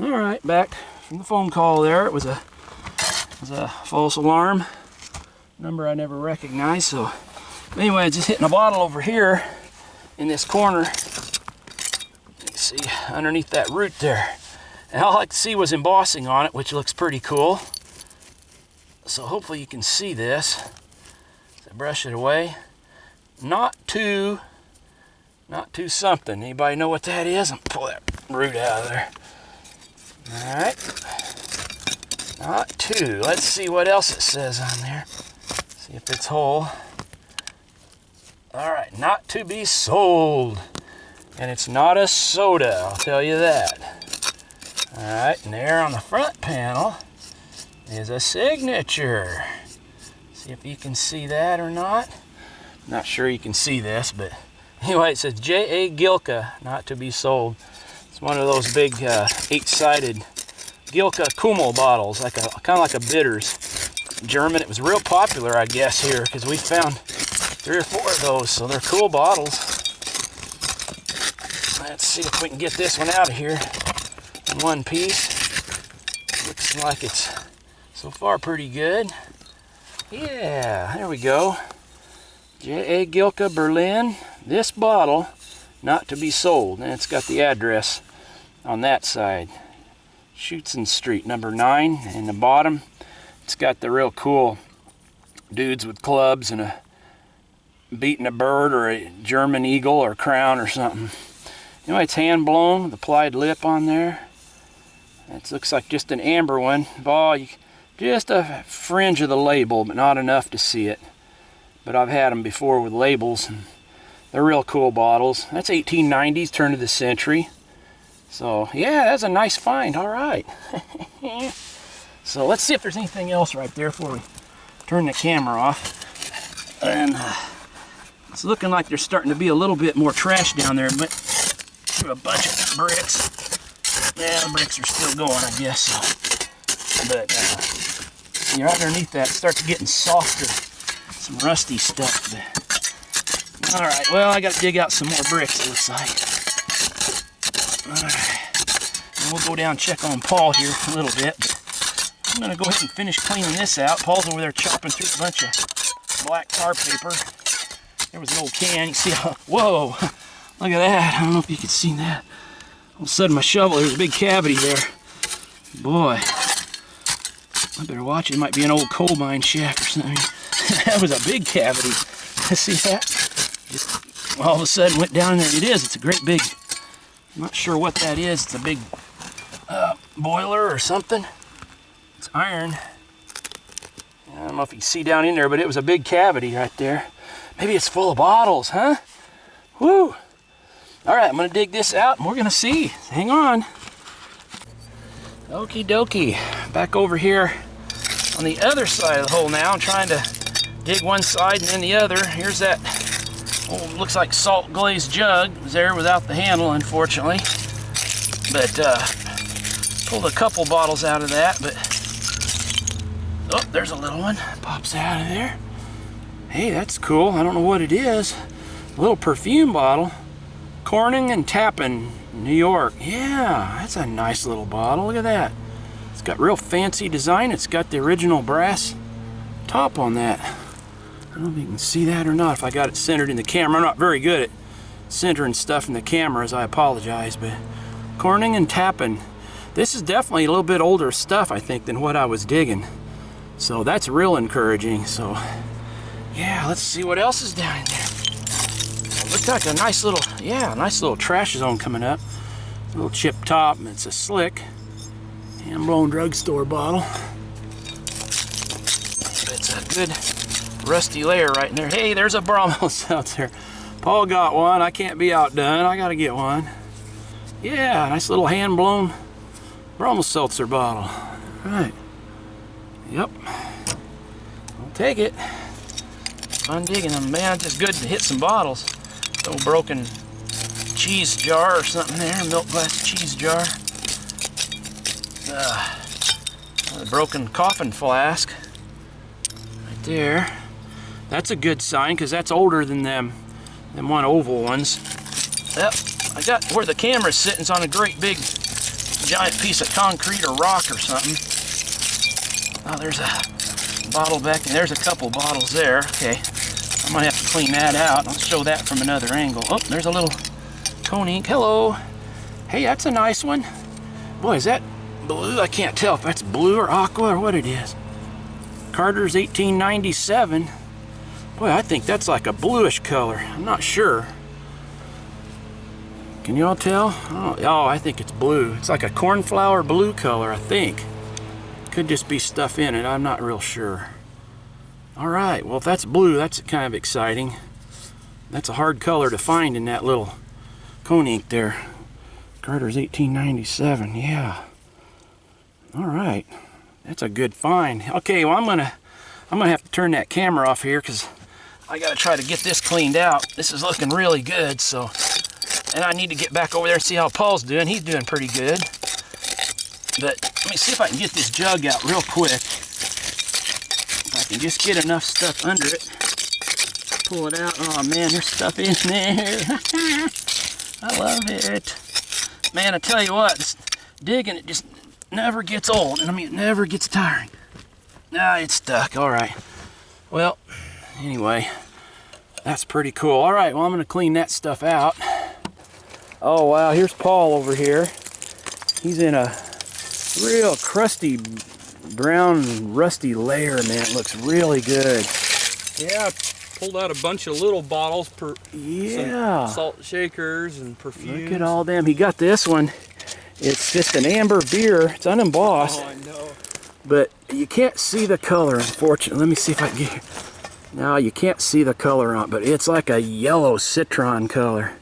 All right, back from the phone call there. It was a false alarm number I never recognized. So anyway, just hitting a bottle over here in this corner. You see underneath that root there. And all I could see was embossing on it, which looks pretty cool. So hopefully you can see this. As I brush it away. Not too something. Anybody know what that is? I'll pull that root out of there. All right. Not too. Let's see what else it says on there. See if it's whole. All right. Not to be sold. And it's not a soda, I'll tell you that. All right. And there on the front panel is a signature. See if you can see that or not. Not sure you can see this, but anyway, it says J.A. Gilka, not to be sold. It's one of those big 8-sided Gilka Kummel bottles, kind of like a bitters. German. It was real popular, I guess, here because we found 3 or 4 of those, so they're cool bottles. Let's see if we can get this one out of here in one piece. Looks like it's so far pretty good. Yeah, there we go. J.A. Gilka, Berlin. This bottle, not to be sold. And it's got the address on that side. Schutzen Street, number 9. In the bottom, it's got the real cool dudes with clubs and beating a bird or a German eagle or crown or something. Anyway, it's hand blown, the plied lip on there. It looks like just an amber one. Just a fringe of the label, but not enough to see it. But I've had them before with labels, and they're real cool bottles. That's 1890s, turn of the century. So, yeah, that's a nice find. All right. So let's see if there's anything else right there before we turn the camera off. And it's looking like there's starting to be a little bit more trash down there, but through a bunch of bricks. Yeah, the bricks are still going, I guess. So. But see, right underneath that, it starts getting softer. Some rusty stuff. But, all right, well, I got to dig out some more bricks, it looks like. All right, and we'll go down and check on Paul here a little bit. But I'm going to go ahead and finish cleaning this out. Paul's over there chopping through a bunch of black tar paper. There was an old can. You see how, whoa, look at that. I don't know if you can see that. All of a sudden, my shovel, there's a big cavity there. Boy, I better watch it. It might be an old coal mine shaft or something. That was a big cavity. See that? Just all of a sudden went down there. It is. It's a great big, I'm not sure what that is. It's a big boiler or something. It's iron. I don't know if you can see down in there, but it was a big cavity right there. Maybe it's full of bottles, huh? Woo! All right, I'm going to dig this out and we're going to see. Hang on. Okie dokie. Back over here on the other side of the hole now. I'm trying to dig one side and then the other. Here's that old, looks like salt glazed jug. It was there without the handle, unfortunately. But pulled a couple bottles out of that. But oh, there's a little one. Pops out of there. Hey, that's cool. I don't know what it is. A little perfume bottle. Corning and Tappan, New York. Yeah, that's a nice little bottle. Look at that. It's got real fancy design. It's got the original brass top on that. I don't know if you can see that or not, if I got it centered in the camera. I'm not very good at centering stuff in the cameras, I apologize, but Corning and Tappan. This is definitely a little bit older stuff, I think, than what I was digging. So that's real encouraging. So yeah, let's see what else is down in there. It looks like a nice little, yeah, nice little trash zone coming up. A little chip top, and it's a slick hand-blown drugstore bottle. It's a good rusty layer right in there. Hey, there's a Brommos out there. Paul got one. I can't be outdone. I got to get one. Yeah, nice little hand-blown Brommos seltzer bottle. All right. Yep. I'll take it. Fun digging them, man. It's just good to hit some bottles. Little broken cheese jar or something there, milk glass cheese jar. A broken coffin flask right there. That's a good sign because that's older than them one oval ones. Yep, I got where the camera's sitting is on a great big giant piece of concrete or rock or something. Oh, there's a bottle back, and there's a couple bottles there. Okay, I might have to clean that out. I'll show that from another angle. Oh, there's a little cone ink. Hello. Hey, that's a nice one. Boy, is that blue? I can't tell if that's blue or aqua or what it is. Carter's 1897. Boy, I think that's like a bluish color. I'm not sure. Can you all tell? Oh, I think it's blue. It's like a cornflower blue color, I think. Could just be stuff in it. I'm not real sure. All right, well, if that's blue, that's kind of exciting. That's a hard color to find in that little cone ink there. Carter's 1897, yeah. All right, that's a good find. Okay, well, I'm gonna have to turn that camera off here because I gotta try to get this cleaned out. This is looking really good, so. And I need to get back over there and see how Paul's doing. He's doing pretty good. But let me see if I can get this jug out real quick. If I can just get enough stuff under it. Pull it out. Oh man, there's stuff in there. I love it. Man, I tell you what, digging it just never gets old. And I mean, it never gets tiring. Ah, it's stuck. All right. Well, anyway, that's pretty cool. All right, well, I'm going to clean that stuff out. Oh wow, here's Paul over here. He's in a real crusty brown rusty layer, man. It looks really good. Yeah, I pulled out a bunch of little bottles, yeah, some salt shakers and perfume. Look at all them. He got this one. It's just an amber beer. It's unembossed. Oh, I know. But you can't see the color, unfortunately. Let me see if I can get. No, you can't see the color on it, but it's like a yellow citron color.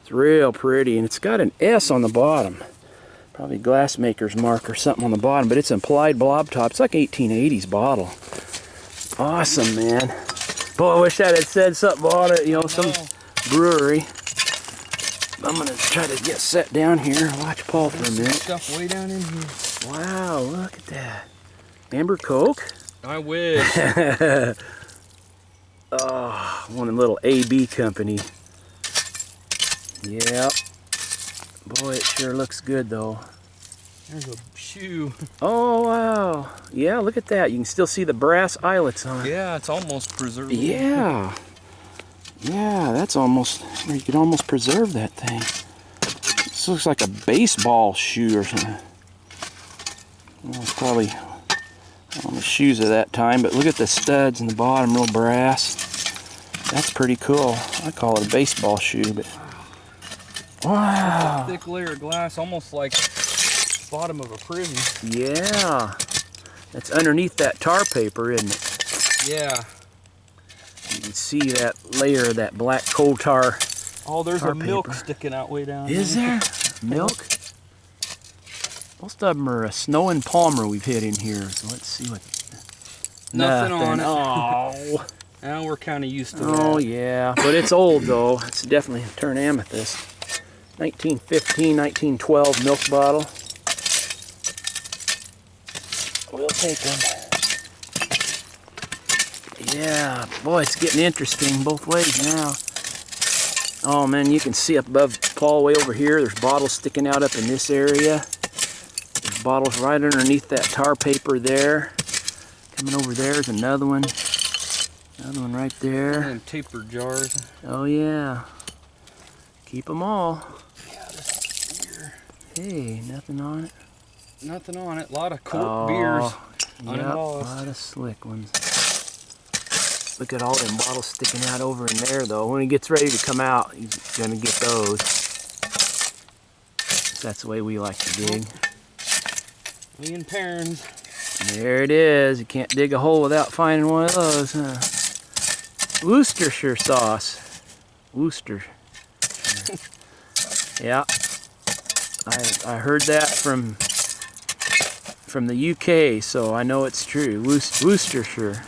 It's real pretty, and it's got an S on the bottom. Probably glassmaker's mark or something on the bottom, but it's implied blob top. It's like 1880s bottle. Awesome, man. Boy, I wish that had said something on it, you know, some brewery. I'm gonna try to get set down here. Watch Paul for a minute. Stuff way down in here. Wow, look at that. Amber Coke? I wish. Oh, one of the little AB company. Yep. Boy, it sure looks good though. There's a shoe. Oh, wow. Yeah, look at that. You can still see the brass eyelets on it. Yeah, it's almost preserved. Yeah. Yeah, that's almost, you could almost preserve that thing. This looks like a baseball shoe or something. Well, it's probably on the shoes of that time, but look at the studs in the bottom, real brass. That's pretty cool. I call it a baseball shoe, but wow. A thick layer of glass, almost like the bottom of a prison. Yeah. That's underneath that tar paper, isn't it? Yeah. You can see that layer of that black coal tar. Oh, there's tar a milk paper. sticking out way down Is there? Milk? Most of them are a Snow and Palmer we've hit in here, so let's see what. Nothing on it. Oh. Now we're kind of used to that. Oh yeah, but it's old though. It's definitely turned amethyst. 1915, 1912 milk bottle. We'll take them. Yeah, boy, it's getting interesting both ways now. Oh man, you can see up above Paul way over here, there's bottles sticking out up in this area. There's bottles right underneath that tar paper there. Coming over there's another one. Another one right there. And taper jars. Oh yeah. Keep them all. Yeah, this beer. Hey, nothing on it. Nothing on it. A lot of cork beers. Yep, a lot of slick ones. Look at all them bottles sticking out over in there though. When he gets ready to come out, he's gonna get those. That's the way we like to dig. Me and Perrins. There it is. You can't dig a hole without finding one of those, huh? Worcestershire sauce. Worcester. Yeah. I heard that from the UK, so I know it's true. Worcestershire.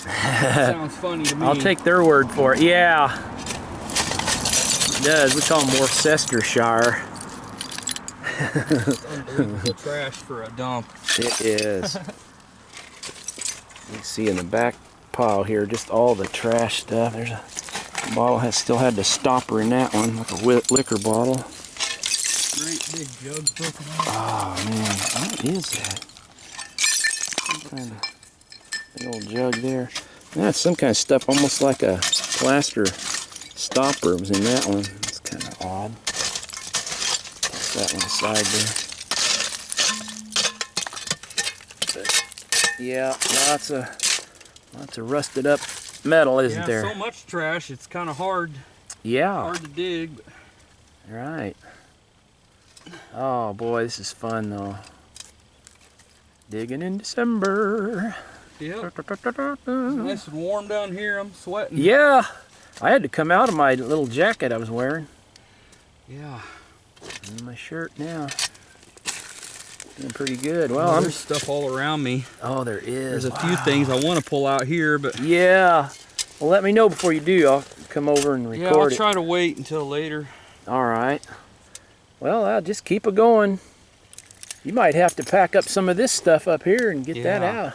Sounds funny to me. I'll take their word for it. Yeah. It does. We call them Worcestershire. Unbelievable trash for a dump. It is. You see in the back pile here, just all the trash stuff. There's a bottle still had the stopper in that one, like a liquor bottle. Great big jug broken out. Oh man, what is that? Some kind of big old jug there. That's some kind of stuff, almost like a plaster stopper was in that one. It's kind of odd. Toss that one aside there. But, yeah, lots of rusted up metal, isn't there? So much trash, it's kind of hard. Yeah. Hard to dig. But... Right. Oh boy, this is fun though. Digging in December. Yep. Nice and warm down here. I'm sweating. Yeah. I had to come out of my little jacket I was wearing. Yeah. And my shirt now. Doing pretty good. Well, there's stuff all around me. Oh, there is. There's a few things I want to pull out here, but... Yeah. Well, let me know before you do. I'll come over and record it. Yeah, I'll try to wait until later. All right. Well, I'll just keep it going. You might have to pack up some of this stuff up here and get that out.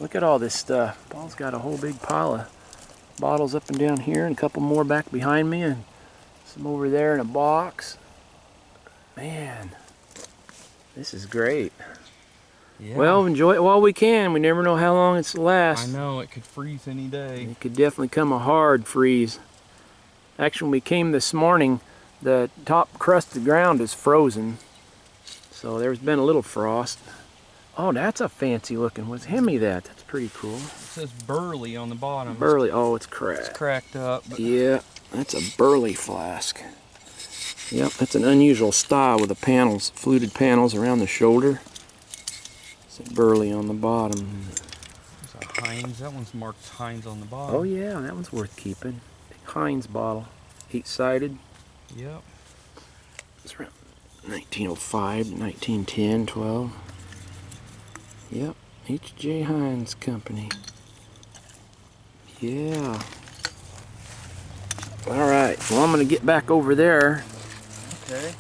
Look at all this stuff. Paul's got a whole big pile of bottles up and down here, and a couple more back behind me, and some over there in a box. Man, this is great. Yeah. Well, enjoy it while we can. We never know how long it's last. I know, it could freeze any day. It could definitely come a hard freeze. Actually, when we came this morning, the top crust of the ground is frozen. So there's been a little frost. Oh, that's a fancy looking one. Hand me that. That's pretty cool. It says Burley on the bottom. Burley. Oh, it's cracked. It's cracked up. But... Yeah, that's a Burley flask. Yep, that's an unusual style with the panels, fluted panels around the shoulder. It's a Burley on the bottom. There's a Heinz. That one's marked Heinz on the bottom. Oh yeah, that one's worth keeping. Heinz bottle, 8-sided. Yep. It's around 1905, 1910, 12. Yep, H.J. Heinz Company. Yeah. All right, well, I'm gonna get back over there. Okay.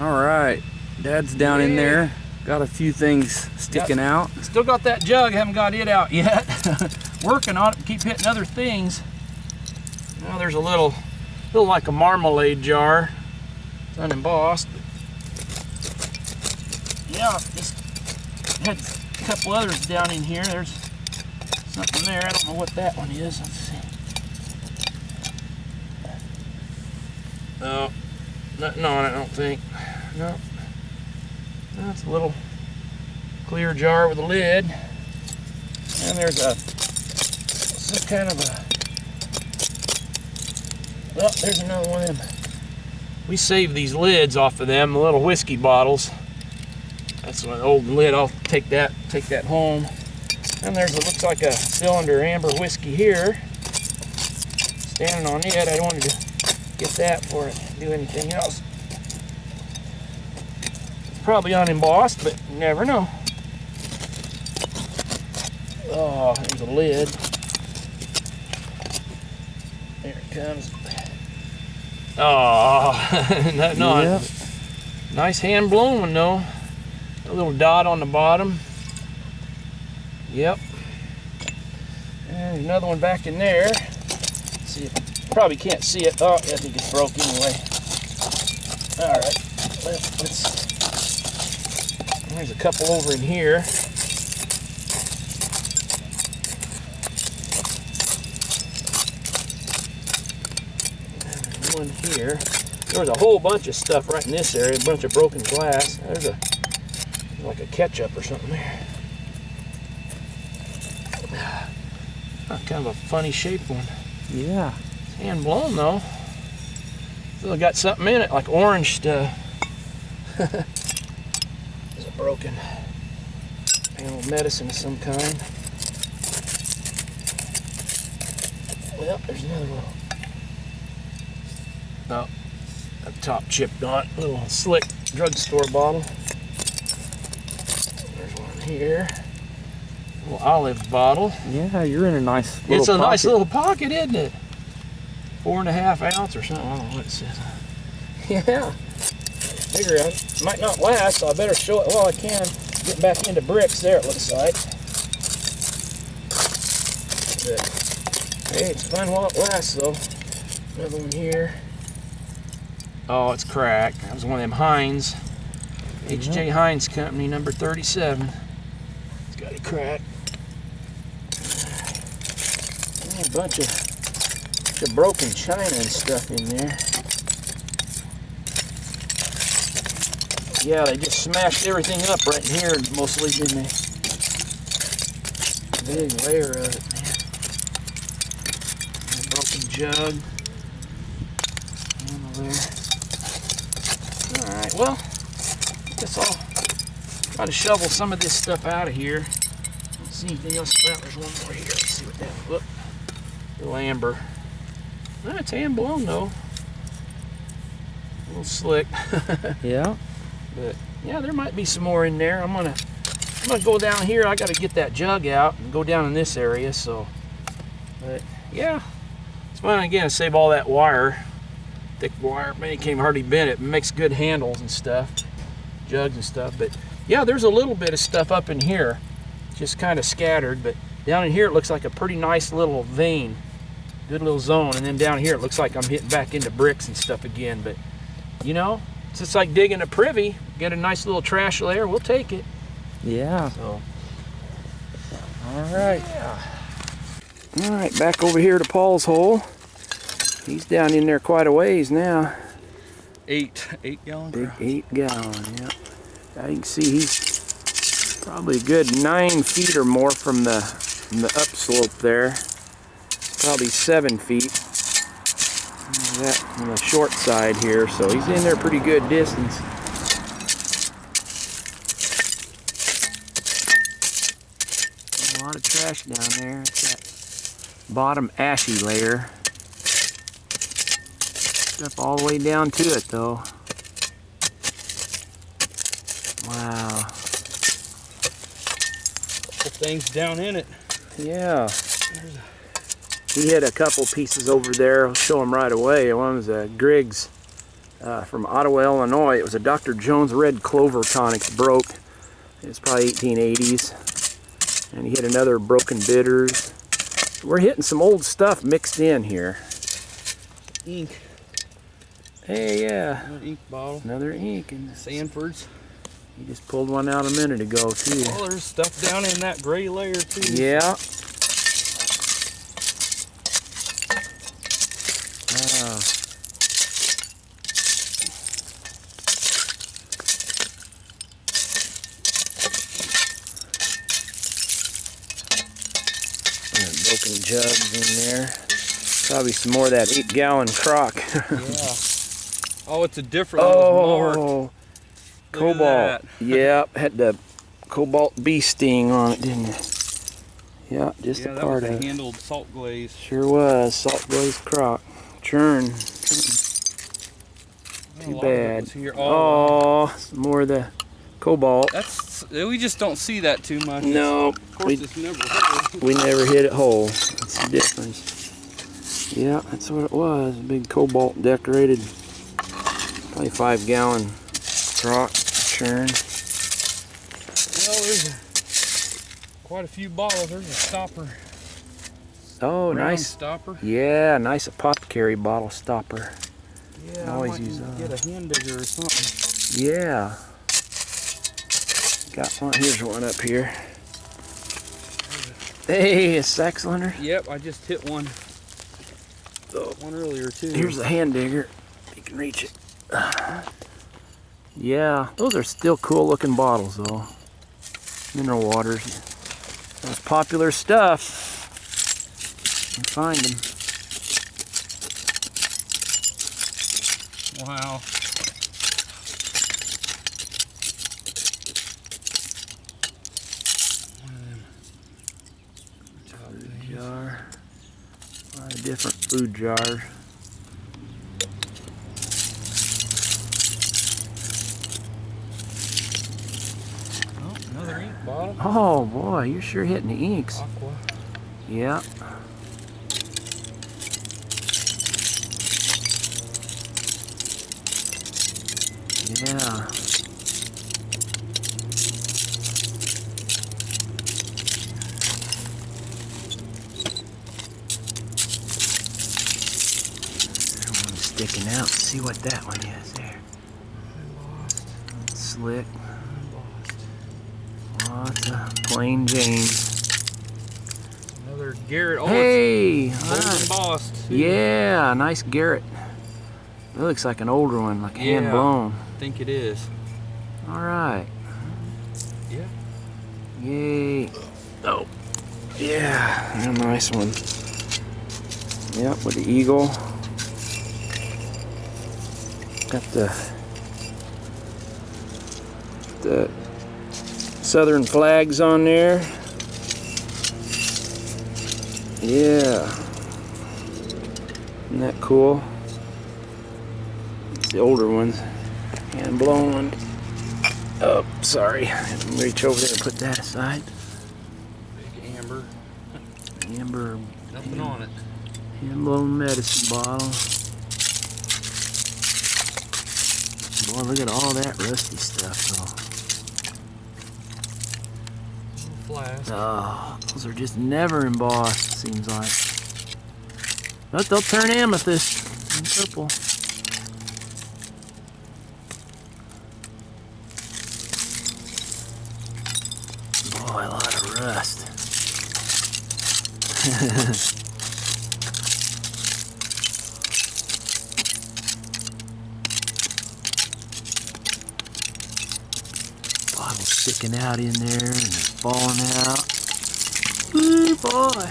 All right, Dad's down in there. Got a few things sticking out. Still got that jug, haven't got it out yet. Working on it, keep hitting other things. Now there's a little like a marmalade jar. It's unembossed. Yeah, just had a couple others down in here. There's something there. I don't know what that one is. Let's see. No, nothing on it, I don't think. No. That's a little clear jar with a lid. And there's some kind of a... Oh, there's another one of them. We save these lids off of them, the little whiskey bottles. That's an old lid. I'll take that home. And there's what looks like a cylinder amber whiskey here. Standing on it, I wanted to get that before I do anything else. It's probably unembossed, but you never know. Oh, there's a lid. There it comes. Oh, no, yep. Nice hand blown one though. A little dot on the bottom. Yep. And there's another one back in there. Let's see if probably can't see it. Oh, I think it's broke anyway. All right. There's a couple over in here. And one here. There was a whole bunch of stuff right in this area. A bunch of broken glass. There's like a ketchup or something there. Kind of a funny shaped one. Yeah. Hand blown though. Still got something in it, like orange stuff. There's a broken panel of medicine of some kind. Well, there's another one. Oh, a top chipped on. A little slick drugstore bottle. There's one here. A little olive bottle. Yeah, you're in a nice little It's a pocket. nice little pocket, isn't it? 4.5 ounce or something. I don't know what it says. Yeah. Figure it might not last, so I better show it while I can. Get back into bricks there, it looks like. But, hey, it's fun while it lasts, though. Another one here. Oh, it's cracked. That was one of them Heinz. H.J. Heinz Company, number 37. It's got a crack. A bunch of broken china and stuff in there. Yeah, they just smashed everything up right in here mostly, didn't they? Big layer of it, man. A broken jug. And there. Alright, well, I guess I'll try to shovel some of this stuff out of here. Let's see anything else. Well, there's one more here. Let's see what that. Whoop. Little amber. That's hand blown though. A little slick. Yeah. But yeah, there might be some more in there. I'm gonna go down here. I gotta get that jug out and go down in this area, so but yeah. It's fun again to save all that wire. Thick wire, man, it can't hardly bend it. It makes good handles and stuff. Jugs and stuff. But yeah, there's a little bit of stuff up in here. Just kind of scattered, but down in here it looks like a pretty nice little vein. Good little zone, and then down here it looks like I'm hitting back into bricks and stuff again, but you know, it's just like digging a privy. Get a nice little trash layer, we'll take it. Yeah. So, all right. Yeah. All right, back over here to Paul's hole. He's down in there quite a ways now. 8 gallon. Big 8 gallon, yeah. You can see he's probably a good 9 feet or more from the upslope there. Probably 7 feet. That on the short side here, so he's in there pretty good distance. A lot of trash down there. It's that bottom ashy layer. Stuff all the way down to it though. Wow. Things down in it. Yeah. He hit a couple pieces over there. I'll show them right away. One was a Griggs from Ottawa, Illinois. It was a Dr. Jones Red Clover tonics broke. It was probably 1880s. And he hit another broken bitters. We're hitting some old stuff mixed in here. Ink. Hey, yeah. Another ink bottle. Another ink. And Sanford's. he just pulled one out a minute ago, too. Oh, there's stuff down in that gray layer, too. Yeah. Broken jugs in there. Probably some more of that 8-gallon crock. Yeah. Oh, it's a different one. Oh, cobalt. Yep, had the cobalt bee sting on it, didn't it? Yeah, just a part of it. Handled salt glaze. Sure was. Salt glaze crock. Churn. Too bad. Oh, some more of the cobalt. We just don't see that too much. No. Of course, it's never hit. We never hit it whole. That's the difference. Yeah, that's what it was. A big cobalt decorated, probably 5-gallon crock churn. Well, there's quite a few bottles. There's a stopper. Oh, nice stopper. Yeah, nice apothecary bottle stopper. Yeah, always I might use get a hand digger or something. Yeah. Got one. Here's one up here. Hey, a sack cylinder. Yep, I just hit one. One earlier too. Here's a hand digger. You can reach it. Yeah, those are still cool looking bottles though. Mineral waters. Those popular stuff. You find them. Wow. Jar. A lot of different food jars. Oh, another ink bottle. Oh boy, you're sure hitting the inks. Aqua. Yeah. Yeah. sticking out. See what that one is there. Embossed. Slick. Embossed. Lots of plain Jane. Another Garrett. Oh, Hey! it's Nice. embossed. Too. Yeah, nice Garrett. That looks like an older one, like hand blown. I think it is. All right. Yeah. Yay. Oh. Yeah, a nice one. Yep, with the eagle. Got the southern flags on there. Yeah. Isn't that cool? It's the older ones. Hand blown one. Oh, sorry. Reach over there and put that aside. Big amber. Amber. Nothing on it. Hand blown medicine bottle. Boy, look at all that rusty stuff though. Flask. Oh, those are just never embossed, seems like. But they'll turn amethyst and purple. Boy, a lot of rust. Bottle sticking out in there and falling out. Ooh, boy.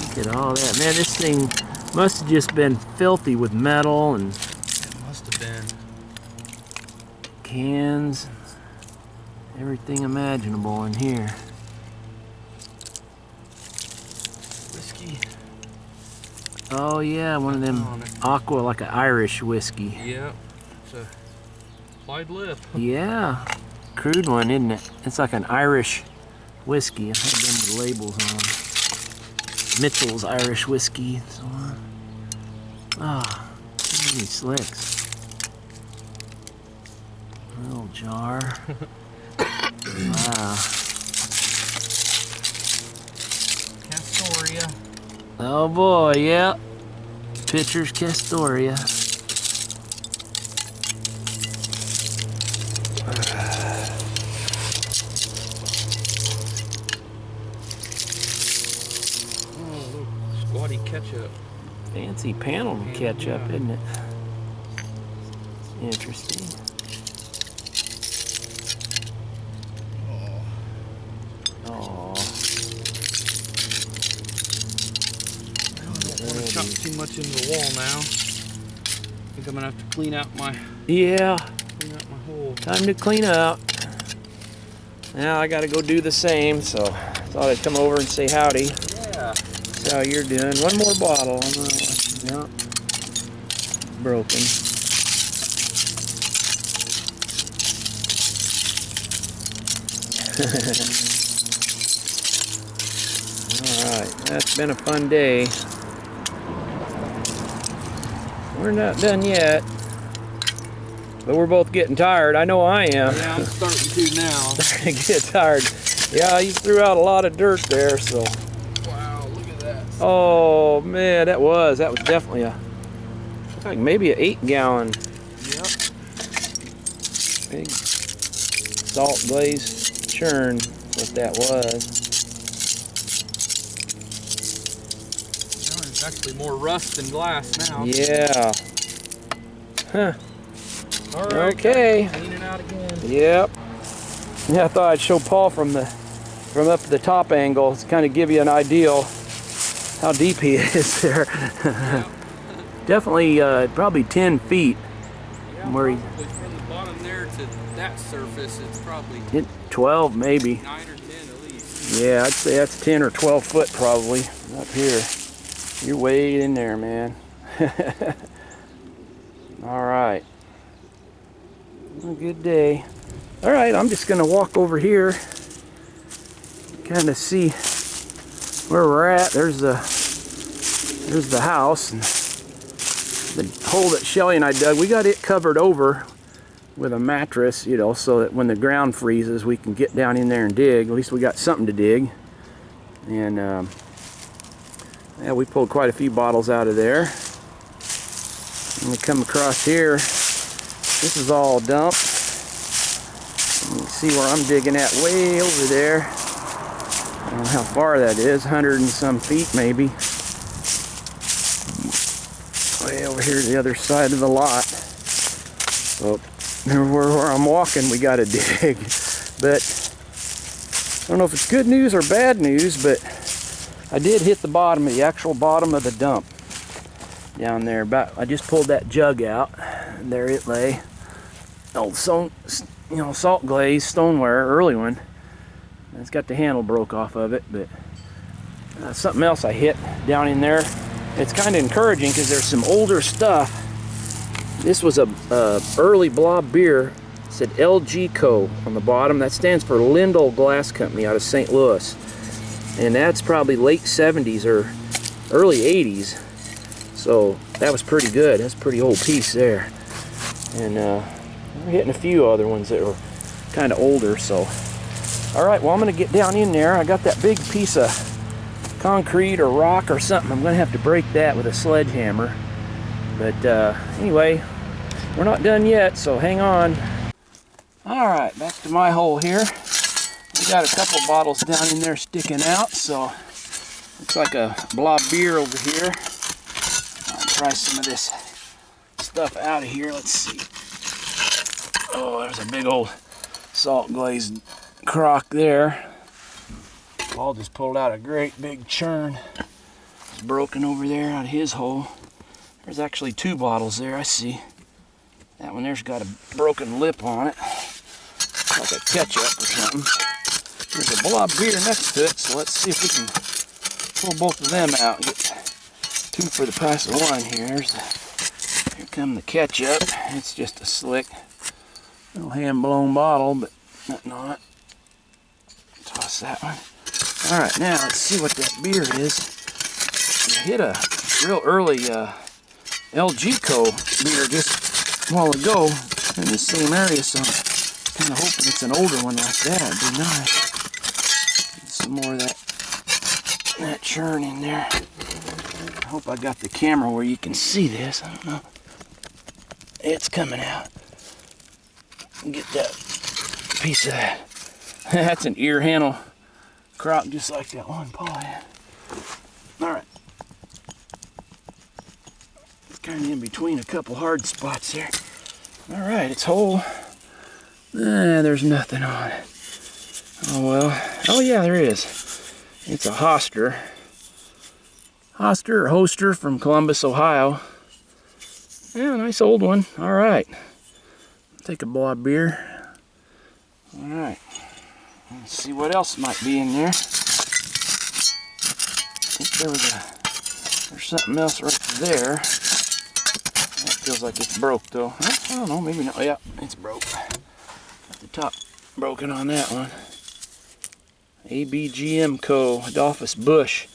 Look at all that. Man, this thing must have just been filthy with metal and It must have been. cans. Everything imaginable in here. Whiskey. Oh yeah, one of them aqua, like an Irish whiskey. Yep. It's a Clyde lip. Yeah, crude one, isn't it? It's like an Irish whiskey. I've had them with labels on them. Mitchell's Irish whiskey and so on. Ah, look at these slicks. A little jar. Wow. Castoria. Oh boy, yeah. Pitcher's Castoria. Oh, look. Squatty ketchup. Fancy panel ketchup, isn't it? Interesting. Oh. I don't want to chop too much into the wall now. I think I'm gonna have to clean out my hole. Time to clean up. Now I gotta go do the same, so thought I'd come over and say howdy. Yeah. See how you're doing. One more bottle. Yep. Broken. Alright, that's been a fun day. We're not done yet. But we're both getting tired. I know I am. Yeah, I'm starting to now. Starting to get tired. Yeah, you threw out a lot of dirt there, so. Wow, look at that. Oh man, that was definitely like maybe an 8-gallon. Yep. Big salt glazed churn. What that was. No, it's actually more rust than glass now. Yeah. Huh. All right. Okay. Clean it out again. Yep. Yeah, I thought I'd show Paul from up at the top angle to kind of give you an idea how deep he is there. Yeah. Definitely, probably 10 feet. Yeah, Where he- probably from the bottom there to that surface, it's probably 12 maybe. 9 or 10 at least. Yeah, I'd say that's 10 or 12 foot probably up here. You're way in there, man. All right. A good day. All right, I'm just gonna walk over here, kind of see where we're at. There's the house and the hole that Shelley and I dug. We got it covered over with a mattress, you know, so that when the ground freezes, we can get down in there and dig. At least we got something to dig. And Yeah, we pulled quite a few bottles out of there. And we come across here. This is all dump. You can see where I'm digging at way over there. I don't know how far that is, 100 and some feet maybe. Way over here to the other side of the lot. So where I'm walking, we got to dig. But I don't know if it's good news or bad news, but I did hit the bottom, the actual bottom of the dump down there. I just pulled that jug out, and there it lay. Old salt glaze stoneware, early one. It's got the handle broke off of it, but something else I hit down in there. It's kind of encouraging because there's some older stuff. This was a early blob beer. It said LG Co. on the bottom. That stands for Lindell Glass Company out of St. Louis. And that's probably late 70s or early 80s. So that was pretty good. That's a pretty old piece there. And we're hitting a few other ones that were kind of older, so. All right, well, I'm gonna get down in there. I got that big piece of concrete or rock or something. I'm gonna have to break that with a sledgehammer. But anyway, we're not done yet, so hang on. All right, back to my hole here. We got a couple bottles down in there sticking out, so looks like a blob beer over here. I'll try some of this stuff out of here. Let's see. Oh, there's a big old salt glazed crock there. Paul just pulled out a great big churn. It's broken over there out of his hole. There's actually two bottles there, I see. That one there's got a broken lip on it. Like a ketchup or something. There's a blob beer next to it, so let's see if we can pull both of them out and get two for the price of one here. Here come the ketchup. It's just a slick little hand-blown bottle, but not. Toss that one. Alright, now let's see what that beer is. I hit a real early LG Co. beer just a while ago in the same area, so I'm kind of hoping it's an older one like that. It'd be nice. Get some more of that churn in there. I hope I got the camera where you can see this. I don't know. It's coming out. Get that piece of that. That's an ear handle crock just like that one Paul had. Alright. It's kind of in between a couple hard spots here. Alright, it's whole. There's nothing on it. Oh well. Oh yeah, there is. It's a Hoster. Hoster or Hoster from Columbus, Ohio. Yeah, nice old one. Alright. Take a blob beer. Alright. Let's see what else might be in there. I think there's something else right there. That feels like it's broke though. I don't know, maybe not. Yeah, it's broke. Got the top broken on that one. ABGM Co. Adolphus Busch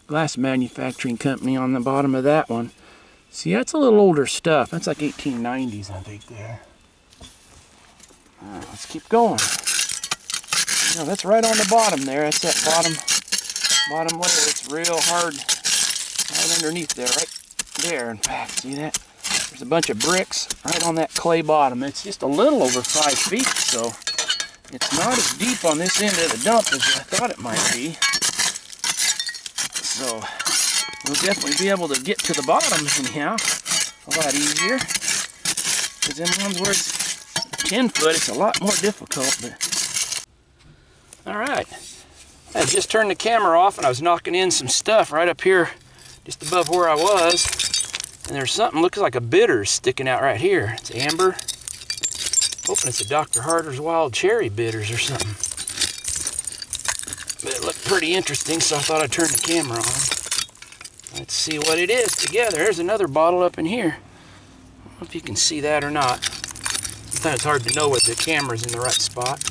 Glass Manufacturing Company on the bottom of that one. See, that's a little older stuff. That's like 1890s, I think, there. Alright, let's keep going. No, that's right on the bottom there. That's that bottom layer. It's real hard right underneath there, right there, in fact. See that? There's a bunch of bricks right on that clay bottom. It's just a little over 5 feet, so it's not as deep on this end of the dump as I thought it might be. So we'll definitely be able to get to the bottom anyhow a lot easier. Because them ones where it's 10 foot, it's a lot more difficult. But alright, I just turned the camera off and I was knocking in some stuff right up here just above where I was. And there's something looks like a bitter sticking out right here. It's amber. Hoping it's a Dr. Harder's Wild Cherry bitters or something. But it looked pretty interesting, so I thought I'd turn the camera on. Let's see what it is together. There's another bottle up in here. I don't know if you can see that or not. Sometimes it's hard to know whether the camera's in the right spot.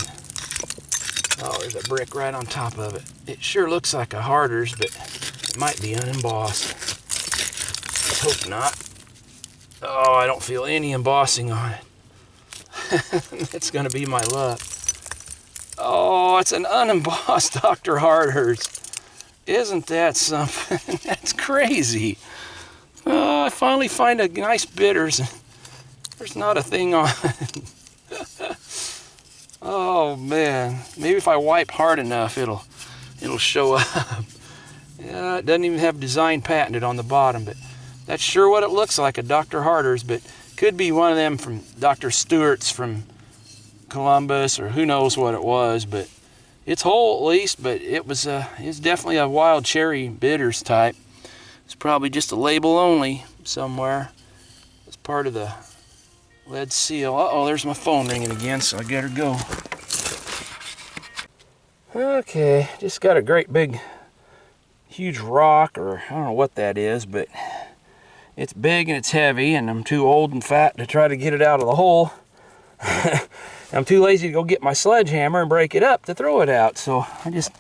Oh, there's a brick right on top of it. It sure looks like a Harder's, but it might be unembossed. Let's hope not. Oh, I don't feel any embossing on it. It's gonna be my luck. Oh, it's an unembossed Dr. Harder's. Isn't that something? That's crazy. Oh, I finally find a nice bitters. There's not a thing on it. Oh man, maybe if I wipe hard enough, it'll show up. Yeah, it doesn't even have design patented on the bottom, but that's sure what it looks like, a Dr. Harder's, but could be one of them from Dr. Stewart's from Columbus, or who knows what it was, but it's whole at least. But it's definitely a wild cherry bitters type. It's probably just a label only somewhere. It's part of the lead seal. Uh-oh, there's my phone ringing again, so I gotta go. Okay, just got a great big, huge rock, or I don't know what that is, but it's big and it's heavy, and I'm too old and fat to try to get it out of the hole. I'm too lazy to go get my sledgehammer and break it up to throw it out, so I just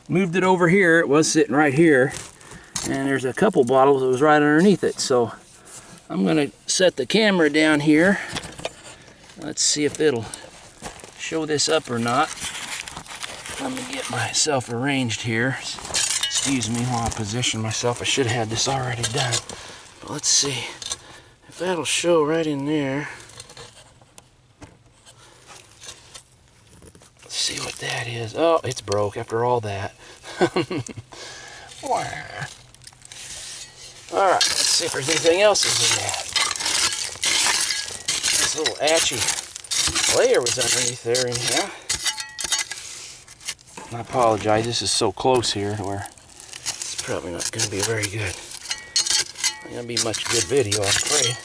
moved it over here. It was sitting right here, and there's a couple bottles that was right underneath it, so I'm gonna set the camera down here. Let's see if it'll show this up or not. Let me get myself arranged here. Excuse me while I position myself. I should have had this already done. But let's see if that'll show right in there. Let's see what that is. Oh, it's broke after all that. Alright, let's see if there's anything else in that. This little atchy layer was underneath there anyhow. I apologize, this is so close here to where it's probably not going to be very good. Not going to be much good video, I'm afraid.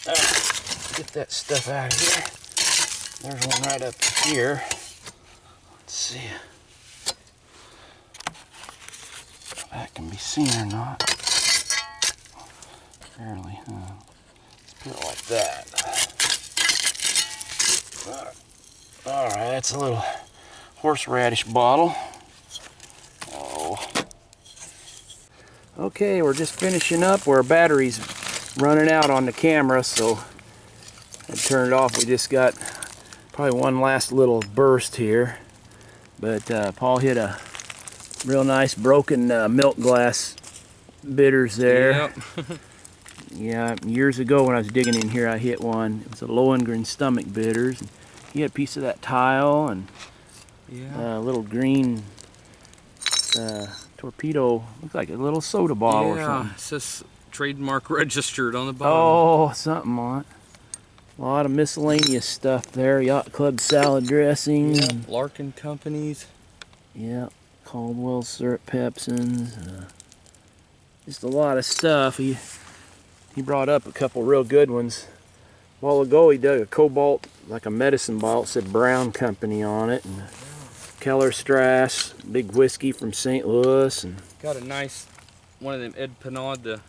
But, get that stuff out of here. There's one right up here. Let's see if that can be seen or not. Barely, huh? Let's put it like that. Alright, that's a little horseradish bottle. Oh. Okay, we're just finishing up. Our battery's running out on the camera, so I turned it off. We just got probably one last little burst here, but Paul hit a real nice broken milk glass bitters there. Yep. Yeah, years ago when I was digging in here, I hit one. It was a Lohengrin stomach bitters. He had a piece of that tile and yeah. a little green torpedo. Looks like a little soda bottle or something. Yeah, it says trademark registered on the bottom. Oh, something on it. A lot of miscellaneous stuff there. Yacht Club salad dressing. Yeah, Larkin Companies. Yeah, Caldwell syrup pepsins. Just a lot of stuff. He brought up a couple real good ones. A while ago he dug a cobalt, like a medicine bottle. It said Brown Company on it. And Keller Strass, big whiskey from St. Louis. And got a nice one of them Ed Penod,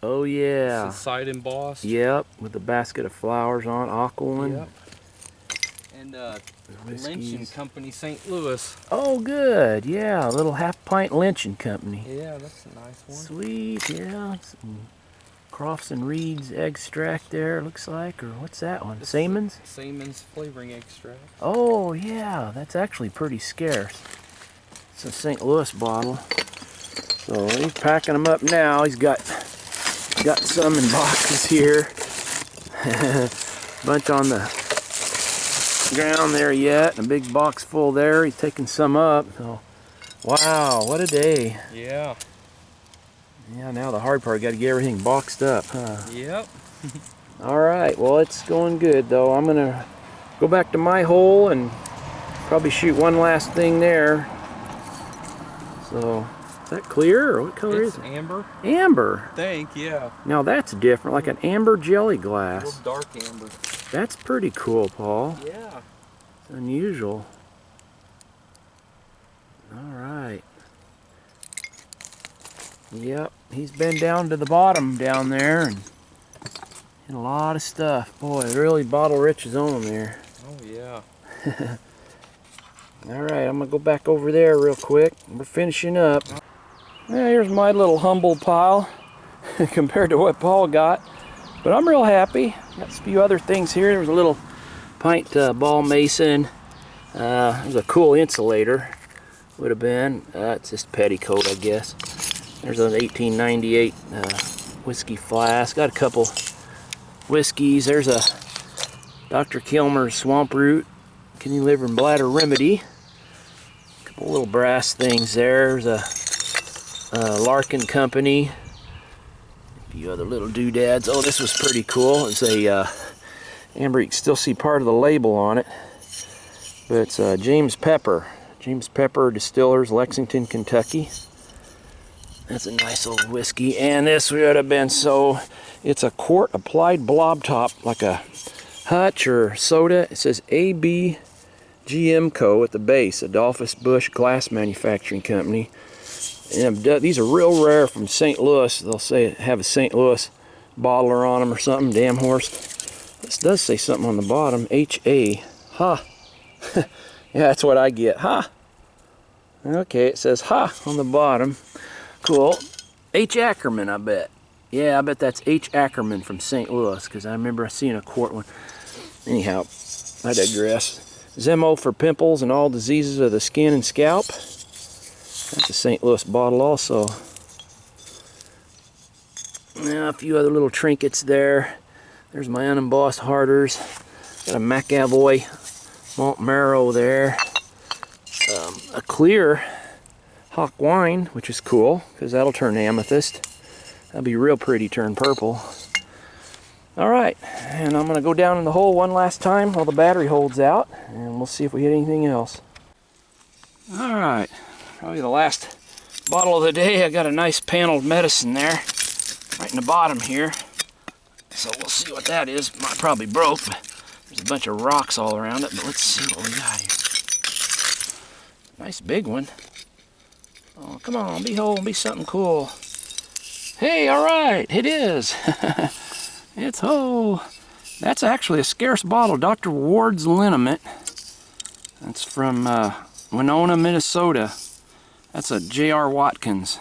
oh yeah, side embossed. Yep, with a basket of flowers on, Aquilin. Yep. And Lynch and Company, St. Louis. Oh good, yeah, a little half pint Lynch and Company. Yeah, that's a nice one. Sweet, yeah. Some Crofts and Reed's extract there, looks like, or what's that one? Siemens? Siemens flavoring extract. Oh yeah, that's actually pretty scarce. It's a St. Louis bottle. So he's packing them up now. He's got some in boxes here. Bunch on the ground there yet, and a big box full there. He's taking some up. So, wow, what a day. Yeah. Yeah, now the hard part, got to get everything boxed up, huh? Yep. All right, well, it's going good though. I'm gonna go back to my hole and probably shoot one last thing there. So, is that clear or what color is it? Amber. Amber. I think, yeah. Now that's different, like an amber jelly glass. A little dark amber. That's pretty cool, Paul. Yeah. It's unusual. All right. Yep, he's been down to the bottom down there and hit a lot of stuff. Boy, really bottle rich zone there. Oh yeah. All right, I'm gonna go back over there real quick. We're finishing up. Yeah, here's my little humble pile compared to what Paul got, but I'm real happy. Got a few other things here. There was a little pint ball mason. There's a cool insulator. would have been. It's just petticoat, I guess. There's an 1898 whiskey flask. Got a couple whiskeys. There's a Dr. Kilmer's Swamp Root Kidney Liver and Bladder Remedy. A couple little brass things there. There's a Larkin Company. A few other little doodads. Oh, this was pretty cool. It's a amber. You can still see part of the label on it. But it's James Pepper. James Pepper Distillers, Lexington, Kentucky. That's a nice old whiskey. And this would have been it's a quart applied blob top, like a Hutch or soda. It says ABGM Co. at the base, Adolphus Busch Glass Manufacturing Company. And these are real rare from St. Louis. They'll say have a St. Louis bottler on them or something. Damn horse. This does say something on the bottom. H.A. Ha. Yeah, that's what I get. Ha. Okay, it says ha on the bottom. Cool. H. Ackerman, I bet. Yeah, I bet that's H. Ackerman from St. Louis, because I remember seeing a quart one. Anyhow, I digress. Zemo for pimples and all diseases of the skin and scalp. That's a St. Louis bottle also. Now, a few other little trinkets there. There's my unembossed harders. Got a McAvoy malt marrow there. A clear hock wine, which is cool, because that'll turn amethyst. That'll be real pretty, turn purple. Alright, and I'm going to go down in the hole one last time while the battery holds out, and we'll see if we hit anything else. Alright, probably the last bottle of the day. I got a nice paneled medicine there, right in the bottom here. So we'll see what that is. Probably broke, but there's a bunch of rocks all around it, but let's see what we got here. Nice big one. Oh, come on, be whole, be something cool. Hey, alright, it is. It's whole. That's actually a scarce bottle, Dr. Ward's Liniment. That's from Winona, Minnesota. That's a J.R. Watkins.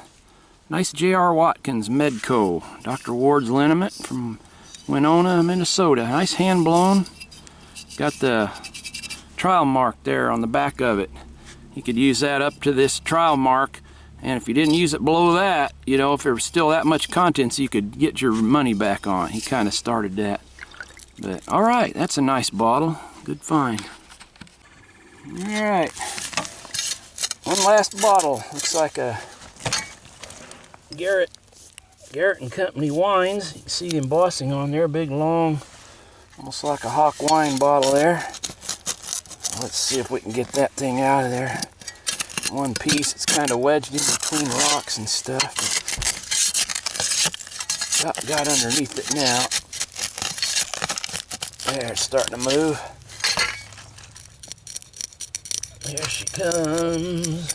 Nice J.R. Watkins Medco. Dr. Ward's Liniment from Winona, Minnesota. Nice hand blown. Got the trial mark there on the back of it. You could use that up to this trial mark, and if you didn't use it below that, you know, if there was still that much contents, you could get your money back on. He kind of started that. But all right, that's a nice bottle. Good find. All right, one last bottle. Looks like a Garrett and Company wines. You can see the embossing on there, big long, almost like a hock wine bottle there. Let's see if we can get that thing out of there. One piece. It's kind of wedged in between rocks and stuff. Got underneath it now. There, it's starting to move. There she comes.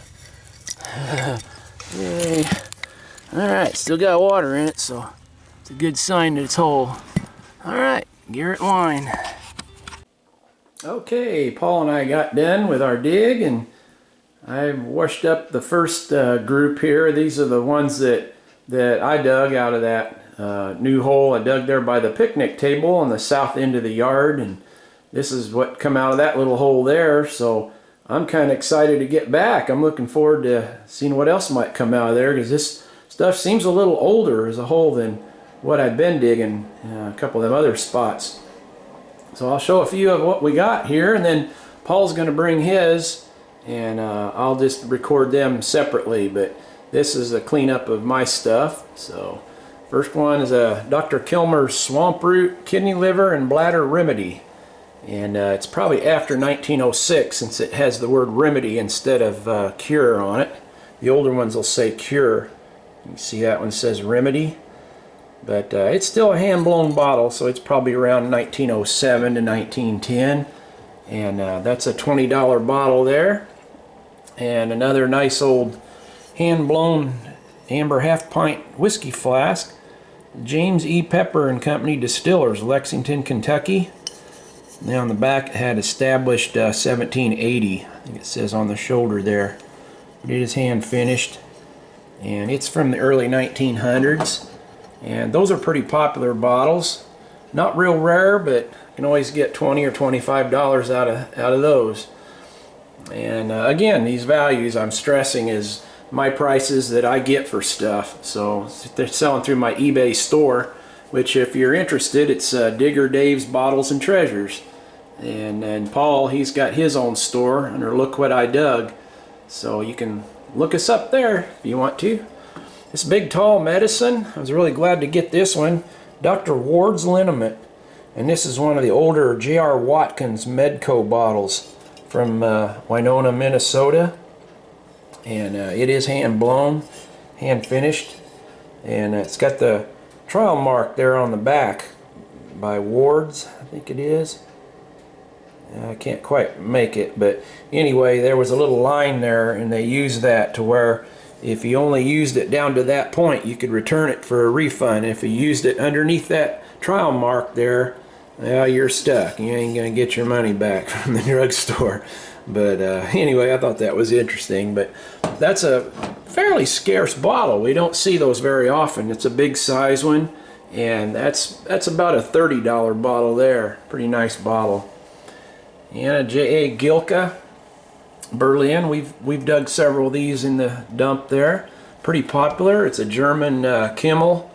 Yay. Alright, still got water in it, so it's a good sign that it's whole. Alright, Garrett wine. Okay, Paul and I got done with our dig, and I've washed up the first group here. These are the ones that I dug out of that new hole I dug there by the picnic table on the south end of the yard, and this is what come out of that little hole there. So I'm kind of excited to get back. I'm looking forward to seeing what else might come out of there, because this stuff seems a little older as a hole than what I've been digging a couple of them other spots. So I'll show a few of what we got here, and then Paul's going to bring his, and I'll just record them separately. But this is a cleanup of my stuff. So first one is a Dr. Kilmer's Swamp Root Kidney Liver and Bladder Remedy, and it's probably after 1906 since it has the word remedy instead of cure on it. The older ones will say cure. You can see that one says remedy. But it's still a hand-blown bottle, so it's probably around 1907 to 1910. And that's a $20 bottle there. And another nice old hand-blown amber half-pint whiskey flask. James E. Pepper and Company Distillers, Lexington, Kentucky. Now on the back it had established 1780. I think it says on the shoulder there. But it is hand-finished. And it's from the early 1900s. And those are pretty popular bottles. Not real rare, but you can always get $20 or $25 out of those. And again, these values I'm stressing is my prices that I get for stuff. So they're selling through my eBay store, which if you're interested, it's Digger Dave's Bottles and Treasures. And Paul, he's got his own store under Look What I Dug. So you can look us up there if you want to. This big tall medicine, I was really glad to get this one. Dr. Ward's Liniment. And this is one of the older J.R. Watkins Medco bottles from Winona, Minnesota. And it is hand blown, hand finished. And it's got the trial mark there on the back by Ward's, I think it is. I can't quite make it, but anyway, there was a little line there, and they used that to where if you only used it down to that point, you could return it for a refund. If you used it underneath that trial mark there, well, you're stuck. You ain't gonna get your money back from the drugstore. But anyway, I thought that was interesting. But that's a fairly scarce bottle. We don't see those very often. It's a big size one, and that's about a $30 bottle there. Pretty nice bottle. And a J.A. Gilka Berlin. We've dug several of these in the dump there. Pretty popular. It's a German Kimmel,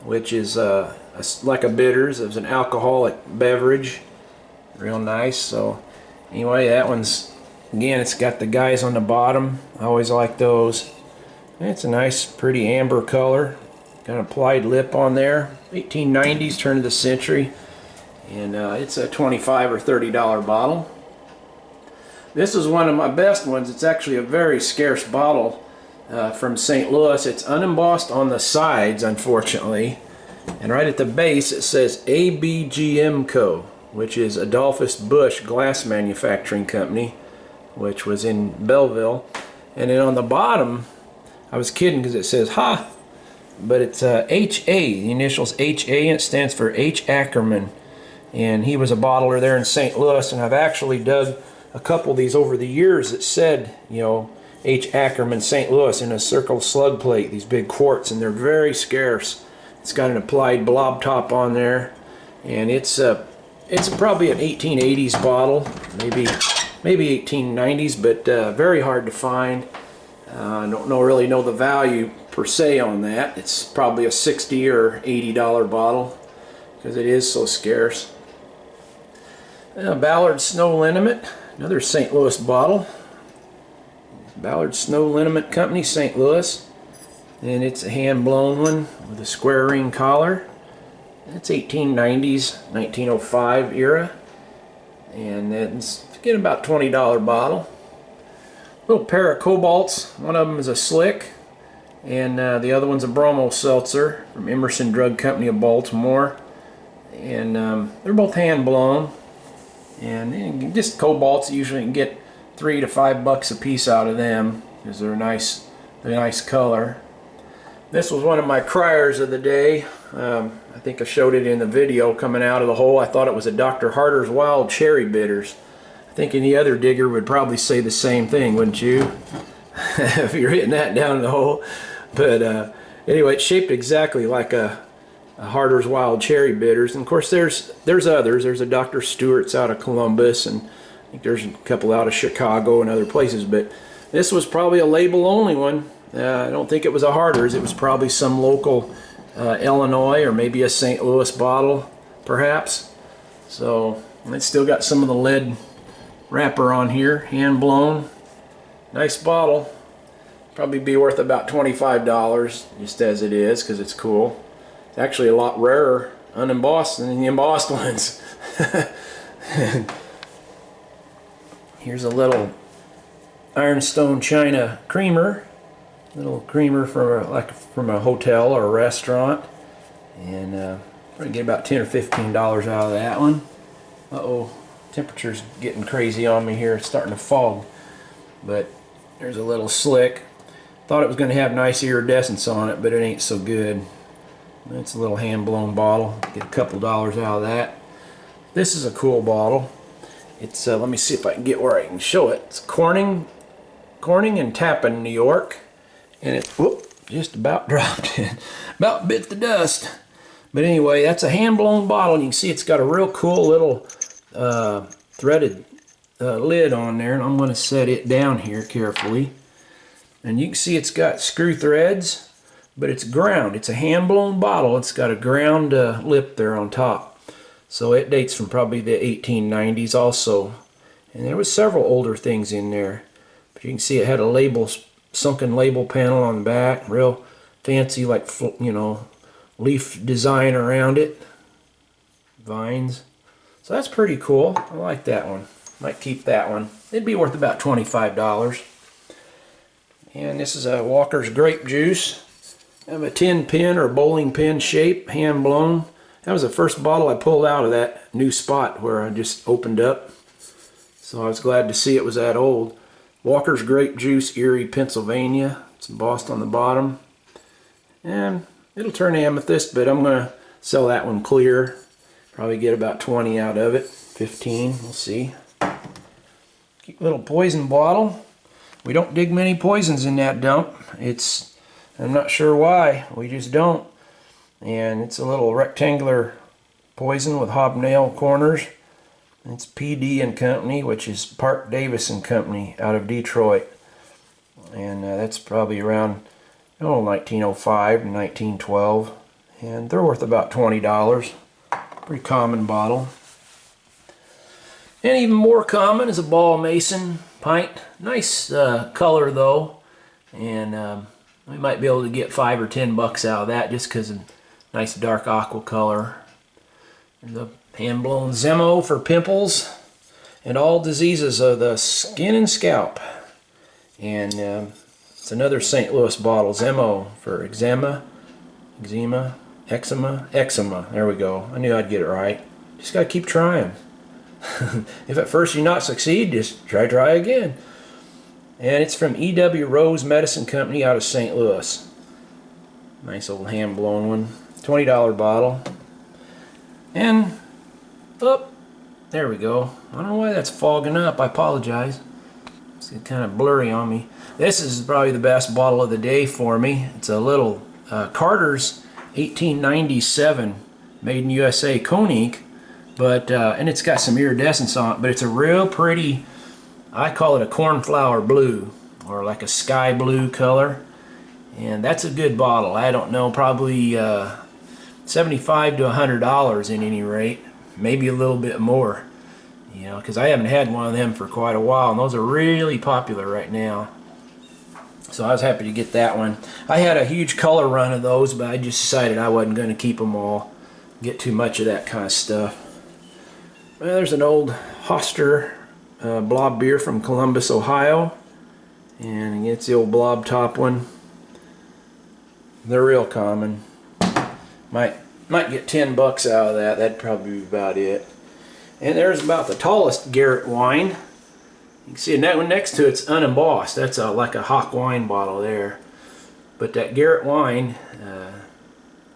which is like a bitters. It's an alcoholic beverage. Real nice. So anyway, that one's, again, it's got the guys on the bottom. I always like those. It's a nice, pretty amber color. Got an applied lip on there. 1890s, turn of the century. And it's a $25 or $30 bottle. This is one of my best ones. It's actually a very scarce bottle from St. Louis. It's unembossed on the sides, unfortunately. And right at the base it says ABGM Co., which is Adolphus Busch Glass Manufacturing Company, which was in Belleville. And then on the bottom, I was kidding because it says HA, but it's HA, the initials HA, and it stands for H. Ackerman. And he was a bottler there in St. Louis, and I've actually dug a couple of these over the years that said, you know, H. Ackerman, St. Louis, in a circle slug plate, these big quarts, and they're very scarce. It's got an applied blob top on there, and it's probably an 1880s bottle, maybe 1890s, but very hard to find. I don't really know the value per se on that. It's probably a $60 or $80 bottle because it is so scarce. Ballard Snow Liniment, another St. Louis bottle. Ballard Snow Liniment Company, St. Louis. And it's a hand-blown one with a square ring collar. It's 1890s, 1905 era. And it's getting about $20 bottle. Little pair of cobalts. One of them is a Slick, and the other one's a Bromo Seltzer from Emerson Drug Company of Baltimore. And they're both hand-blown. And just cobalts, usually you can get $3 to $5 a piece out of them because they're nice color. This was one of my criers of the day. I think I showed it in the video coming out of the hole. I thought it was a Dr. Harder's Wild Cherry Bitters. I think any other digger would probably say the same thing, wouldn't you? If you're hitting that down in the hole. But anyway, it's shaped exactly like a Harder's Wild Cherry Bitters. And of course there's others. There's a Dr. Stewart's out of Columbus, and I think there's a couple out of Chicago and other places, but this was probably a label only one. I don't think it was a Harder's. It was probably some local Illinois or maybe a St. Louis bottle perhaps. So it's still got some of the lead wrapper on here, hand blown. Nice bottle. Probably be worth about $25 just as it is because it's cool. It's actually a lot rarer unembossed than the embossed ones. Here's a little ironstone china creamer, little creamer from a hotel or a restaurant, and probably get about $10 or $15 out of that one. Temperature's getting crazy on me here. It's starting to fog, but there's a little Slick. Thought it was going to have nice iridescence on it, but it ain't so good. It's a little hand-blown bottle. Get a couple dollars out of that. This is a cool bottle. It's let me see if I can get where I can show it. It's Corning and Tappan, New York, and it just about dropped it, about bit the dust. But anyway, that's a hand-blown bottle. You can see it's got a real cool little threaded lid on there, and I'm going to set it down here carefully. And you can see it's got screw threads, but it's ground. It's a hand-blown bottle. It's got a ground lip there on top. So it dates from probably the 1890s also. And there was several older things in there. But you can see it had a label, sunken label panel on the back, real fancy, like, you know, leaf design around it. Vines. So that's pretty cool. I like that one. Might keep that one. It'd be worth about $25. And this is a Walker's grape juice. I have a tin pin or bowling pin shape, hand blown. That was the first bottle I pulled out of that new spot where I just opened up. So I was glad to see it was that old. Walker's grape juice, Erie, Pennsylvania. It's embossed on the bottom. And it'll turn amethyst, but I'm going to sell that one clear. Probably get about 20 out of it. 15, we'll see. Cute little poison bottle. We don't dig many poisons in that dump. I'm not sure why. We just don't. And it's a little rectangular poison with hobnail corners. It's PD and Company, which is Park Davis and Company out of Detroit. And that's probably around 1905 to 1912. And they're worth about $20. Pretty common bottle. And even more common is a Ball Mason pint. Nice color though, and we might be able to get $5 or $10 out of that just because of nice dark aqua color. There's a hand-blown Zemo for pimples and all diseases of the skin and scalp. And it's another St. Louis bottle, Zemo for eczema. There we go. I knew I'd get it right. Just gotta keep trying. If at first you not succeed, just try again. And it's from E.W. Rose Medicine Company out of St. Louis. Nice old hand-blown one. $20 bottle. And, there we go. I don't know why that's fogging up. I apologize. It's kind of blurry on me. This is probably the best bottle of the day for me. It's a little Carter's 1897 Made in USA Conique. But and it's got some iridescence on it, but it's a real pretty, I call it a cornflower blue, or like a sky blue color. And that's a good bottle. I don't know, probably $75 to $100 at any rate, maybe a little bit more, you know, because I haven't had one of them for quite a while, and those are really popular right now. So I was happy to get that one. I had a huge color run of those, but I just decided I wasn't going to keep them all, get too much of that kind of stuff. Well, there's an old Hoster blob beer from Columbus, Ohio, and it's the old blob top one. They're real common. Might get $10 out of that. That'd probably be about it. And there's about the tallest Garrett wine. You can see that one next to it's unembossed. That's like a Hock wine bottle there. But that Garrett wine,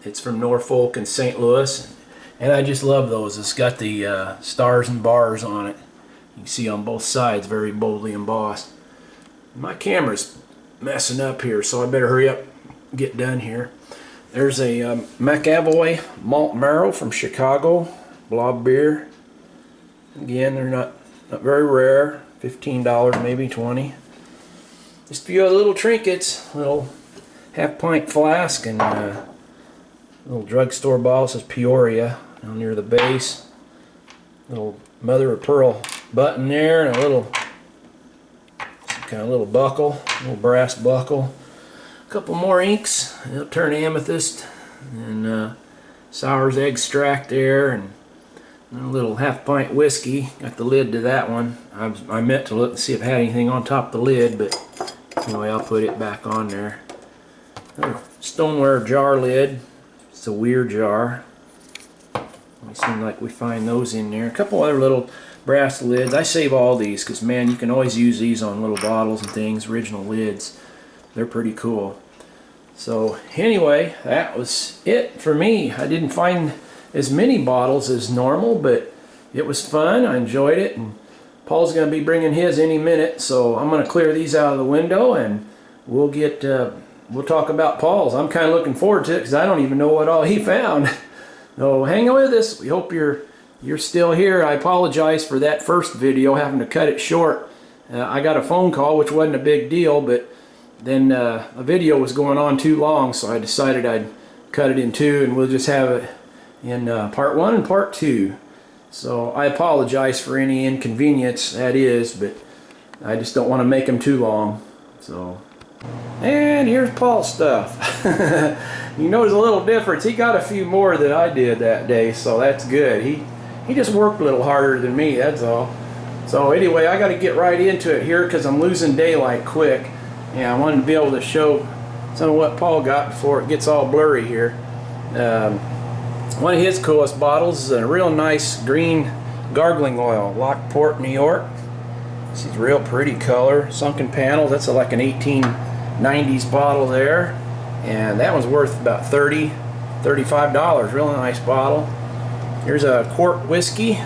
it's from Norfolk and St. Louis. And I just love those. It's got the stars and bars on it. You can see on both sides, very boldly embossed. My camera's messing up here, so I better hurry up, get done here. There's a McAvoy Malt Marrow from Chicago, blob beer. Again, they're not very rare. $15, maybe 20. Just a few other little trinkets. Little half-pint flask and little drugstore bottle. Says Peoria down near the base. Little mother of pearl button there, and a little kind of little buckle, little brass buckle. A couple more inks. It'll turn amethyst, and Sour's extract there, and a little half-pint whiskey. Got the lid to that one. I meant to look and see if it had anything on top of the lid, but anyway, I'll put it back on there. Another stoneware jar lid. It's a weird jar. It seems like we find those in there. A couple other little brass lids. I save all these because, man, you can always use these on little bottles and things. Original lids. They're pretty cool. So anyway, that was it for me. I didn't find as many bottles as normal, but it was fun. I enjoyed it, and Paul's going to be bringing his any minute, so I'm going to clear these out of the window, and we'll talk about Paul's. I'm kind of looking forward to it because I don't even know what all he found. So hang with us. We hope you're you're still here. I apologize for that first video, having to cut it short. I got a phone call, which wasn't a big deal, but then a video was going on too long, so I decided I'd cut it in two, and we'll just have it in part 1 and part 2. So I apologize for any inconvenience that is, but I just don't want to make them too long. So, and here's Paul's stuff. You notice a little difference. He got a few more than I did that day, so that's good. He just worked a little harder than me, that's all. So anyway, I got to get right into it here because I'm losing daylight quick. And I wanted to be able to show some of what Paul got before it gets all blurry here. One of his coolest bottles is a real nice green gargling oil, Lockport, New York. This is real pretty color, sunken panels. That's like an 1890s bottle there, and that one's worth about $35. Real nice bottle. Here's a quart whiskey.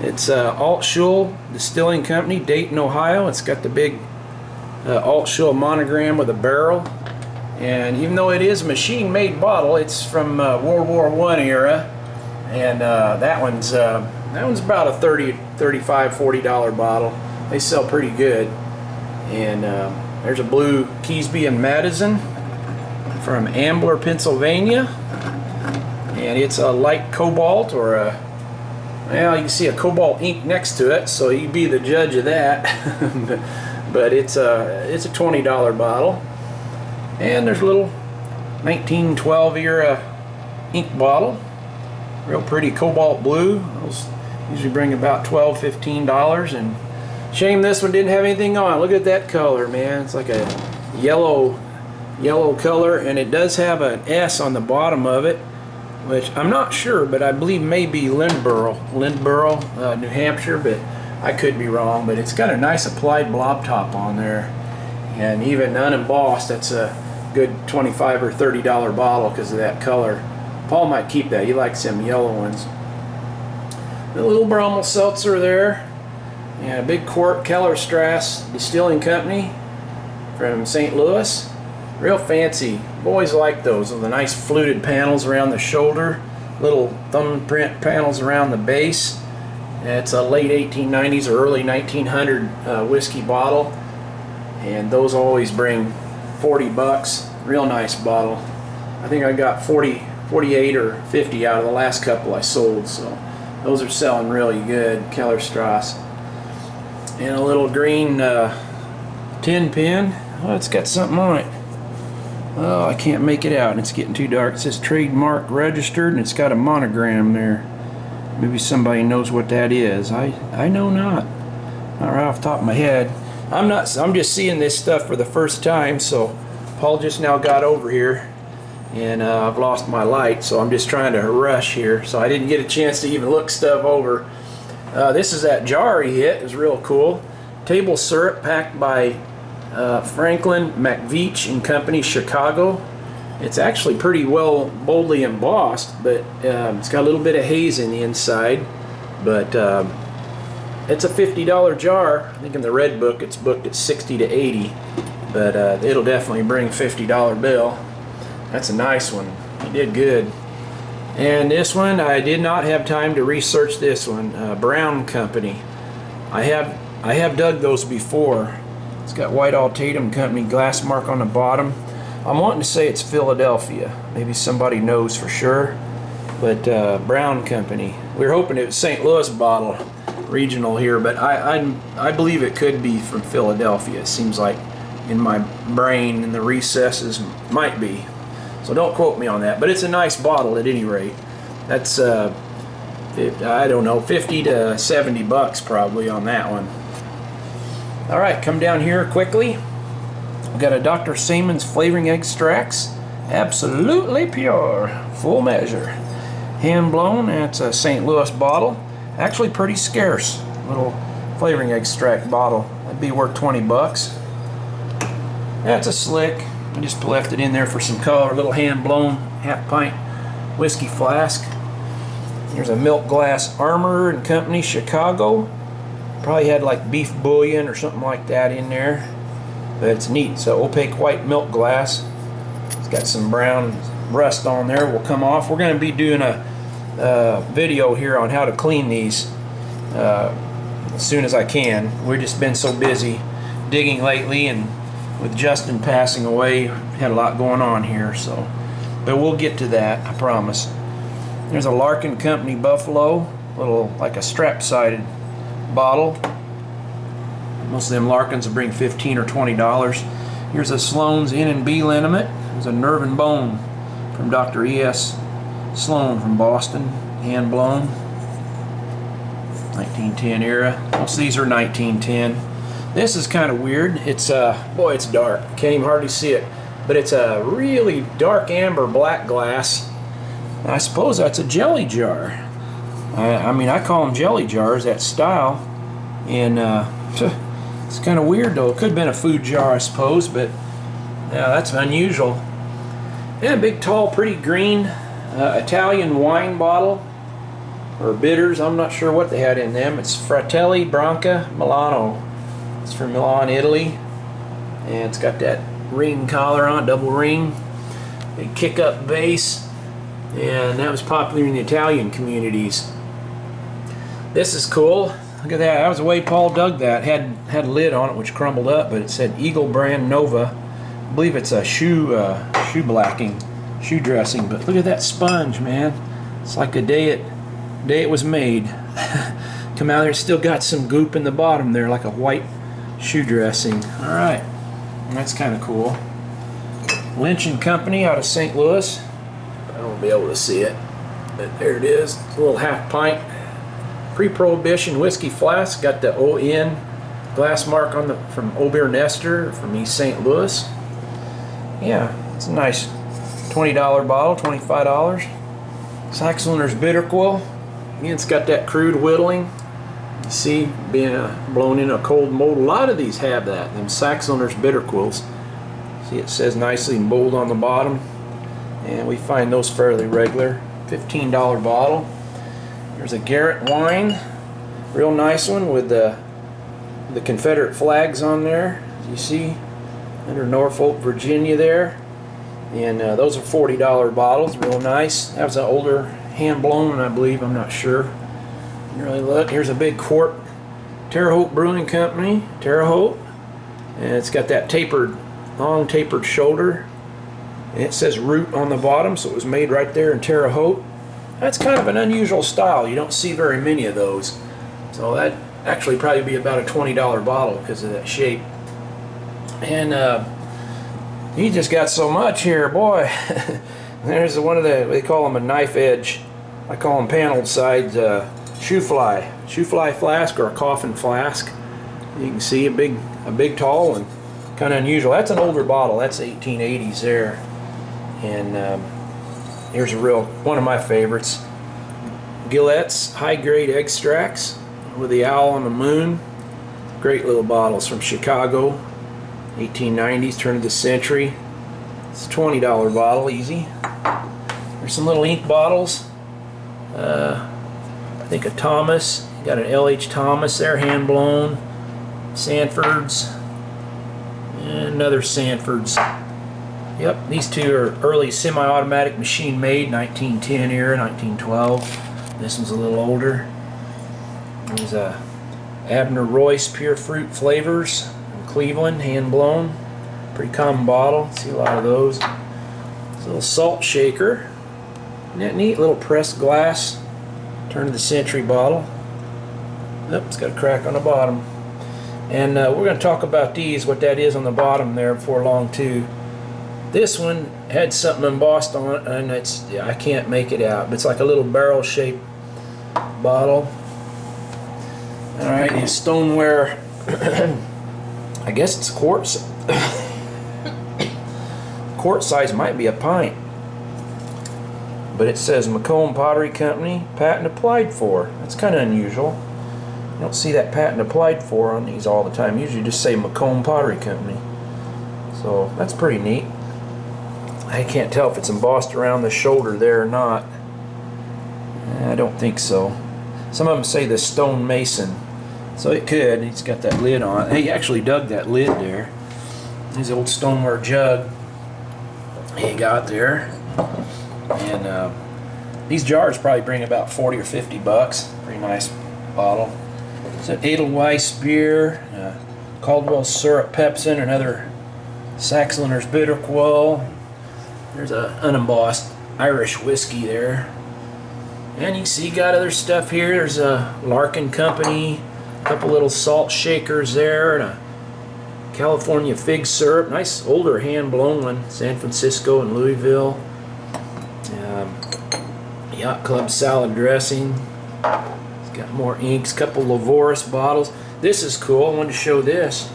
It's Alt Schul Distilling Company, Dayton, Ohio. It's got the big Alt Schul monogram with a barrel. And even though it is a machine-made bottle, it's from World War I era, and that one's about a $30, $35, $40 bottle. They sell pretty good. And there's a blue Keesby and Madison from Ambler, Pennsylvania, and it's a light cobalt, or a, well, you can see a cobalt ink next to it, so you be the judge of that. But it's a $20 bottle. And there's a little 1912 era ink bottle, real pretty cobalt blue. Those usually bring about $12, $15, and shame this one didn't have anything on. Look at that color, man. It's like a yellow color, and it does have an S on the bottom of it, which I'm not sure, but I believe may be Lindborough, New Hampshire, but I could be wrong. But it's got a nice applied blob top on there, and even unembossed. That's a good $25 or $30 bottle because of that color. Paul might keep that. He likes them yellow ones. A little Brommel seltzer there, and a big quart Kellerstrass Distilling Company from St. Louis. Real fancy. Boys like those with the nice fluted panels around the shoulder, little thumbprint panels around the base. It's a late 1890s or early 1900 whiskey bottle, and those always bring $40. Real nice bottle. I think I got 48 or 50 out of the last couple I sold, so those are selling really good. Kellerstrass. And a little green tin pin. Oh, it's got something on it. Oh, I can't make it out, and it's getting too dark. It says trademark registered, and it's got a monogram there. Maybe somebody knows what that is. I know not. Not right off the top of my head. I'm just seeing this stuff for the first time, so Paul just now got over here, and I've lost my light, so I'm just trying to rush here, so I didn't get a chance to even look stuff over. This is that jar he hit. It was real cool. Table syrup packed by Franklin McVeach and Company, Chicago. It's actually pretty well boldly embossed, but it's got a little bit of haze in the inside, but it's a $50 jar. I think in the red book it's booked at $60 to $80, but it'll definitely bring a $50 bill. That's a nice one. He did good. And this one, I did not have time to research this one. Brown Company. I have dug those before. It's got Whitehall Tatum Company glass mark on the bottom. I'm wanting to say it's Philadelphia. Maybe somebody knows for sure. But Brown Company. We were hoping it was St. Louis bottle, regional here, but I believe it could be from Philadelphia. It seems like in my brain in the recesses might be. So don't quote me on that, but it's a nice bottle at any rate. That's I don't know, 50 to 70 bucks probably on that one. All right, come down here quickly. We've got a Dr. Seaman's flavoring extracts, absolutely pure, full measure, hand blown. That's a St. Louis bottle, actually pretty scarce. Little flavoring extract bottle, that'd be worth 20 bucks. That's a slick. I just left it in there for some color. A little hand-blown half-pint whiskey flask. There's a milk glass Armorer and Company, Chicago. Probably had like beef bouillon or something like that in there. But it's neat. So opaque white milk glass. It's got some brown rust on there. Will come off. We're going to be doing a video here on how to clean these as soon as I can. We've just been so busy digging lately, and with Justin passing away, had a lot going on here. So, but we'll get to that, I promise. There's a Larkin Company Buffalo, little like a strap-sided bottle. Most of them Larkins will bring $15 or $20. Here's a Sloan's N&B liniment. There's a Nerve and Bone from Dr. E.S. Sloan from Boston, hand blown, 1910 era. Most of these are 1910. This is kind of weird. It's boy, it's dark. Can't even hardly see it, but it's a really dark amber black glass. I suppose that's a jelly jar. I mean, I call them jelly jars, that style, and it's kind of weird though. It could have been a food jar, I suppose, but yeah, that's unusual. Yeah, a big, tall, pretty green Italian wine bottle, or bitters. I'm not sure what they had in them. It's Fratelli Branca Milano. It's from Milan, Italy, and it's got that ring collar on, double ring, big kick-up base, and that was popular in the Italian communities. This is cool. Look at that. That was the way Paul dug that. Had a lid on it which crumbled up, but it said Eagle Brand Nova. I believe it's a shoe blacking, shoe dressing. But look at that sponge, man. It's like the day it was made. Come out there, it's still got some goop in the bottom there, like a white shoe dressing. All right, that's kind of cool. Lynch and Company out of St. Louis. I won't be able to see it, but there it is. It's a little half pint pre-prohibition whiskey flask. Got the ON glass mark on the from Obeer Nestor from East St. Louis. Yeah, it's a nice $20 bottle, $25. Saxonder's bitter quill. Again, it's got that crude whittling. You see, being blown in a cold mold. A lot of these have that. Them Saxonder's bitter quills. See, it says nicely in bold on the bottom, and we find those fairly regular. $15 bottle. There's a Garrett wine, real nice one with the Confederate flags on there. As you see, under Norfolk, Virginia there. And those are $40 bottles, real nice. That was an older hand blown, I believe. I'm not sure. Really look. Here's a big quart, Terre Haute Brewing Company, Terre Haute, and it's got that long tapered shoulder. And it says Root on the bottom, so it was made right there in Terre Haute. That's kind of an unusual style. You don't see very many of those. So that actually probably be about a $20 bottle because of that shape. And he just got so much here, boy. There's one of they call them a knife edge. I call them paneled sides shoe fly flask, or a coffin flask. You can see a big tall one, kind of unusual. That's an older bottle. That's 1880s there. And here's one of my favorites, Gillette's high grade extracts with the owl on the moon. Great little bottles from Chicago, 1890s, turn of the century. It's a $20 bottle, easy. There's some little ink bottles. I think a Thomas. Got an L.H. Thomas there, hand blown. Sanfords. And another Sanfords. Yep, these two are early semi-automatic machine made, 1910 era, 1912. This one's a little older. There's a Abner Royce Pure Fruit Flavors from Cleveland, hand blown. Pretty common bottle. See a lot of those. It's a little salt shaker. Isn't that neat? Little pressed glass, turn of the century bottle. Yep, it's got a crack on the bottom. And we're going to talk about these, what that is on the bottom there before long too. This one had something embossed on it, and I can't make it out, but it's like a little barrel shaped bottle. Alright, and stoneware. I guess it's quartz. Quart size, might be a pint. But it says Macomb Pottery Company, patent applied for. That's kind of unusual. You don't see that patent applied for on these all the time. Usually just say Macomb Pottery Company. So that's pretty neat. I can't tell if it's embossed around the shoulder there or not. I don't think so. Some of them say the stone mason. So it could. It's got that lid on it. He actually dug that lid there. His old stoneware jug he got there. And These jars probably bring about 40 or 50 bucks. Pretty nice bottle. It's an Edelweiss beer, Caldwell syrup Pepsin, another Saxlinger's Bitterquell. There's a unembossed Irish whiskey there. And you can see got other stuff here. There's a Larkin Company, a couple little salt shakers there, and a California fig syrup. Nice older hand-blown one, San Francisco and Louisville. Yacht Club salad dressing. It's got more inks, couple Lavoris bottles. This is cool. I wanted to show this.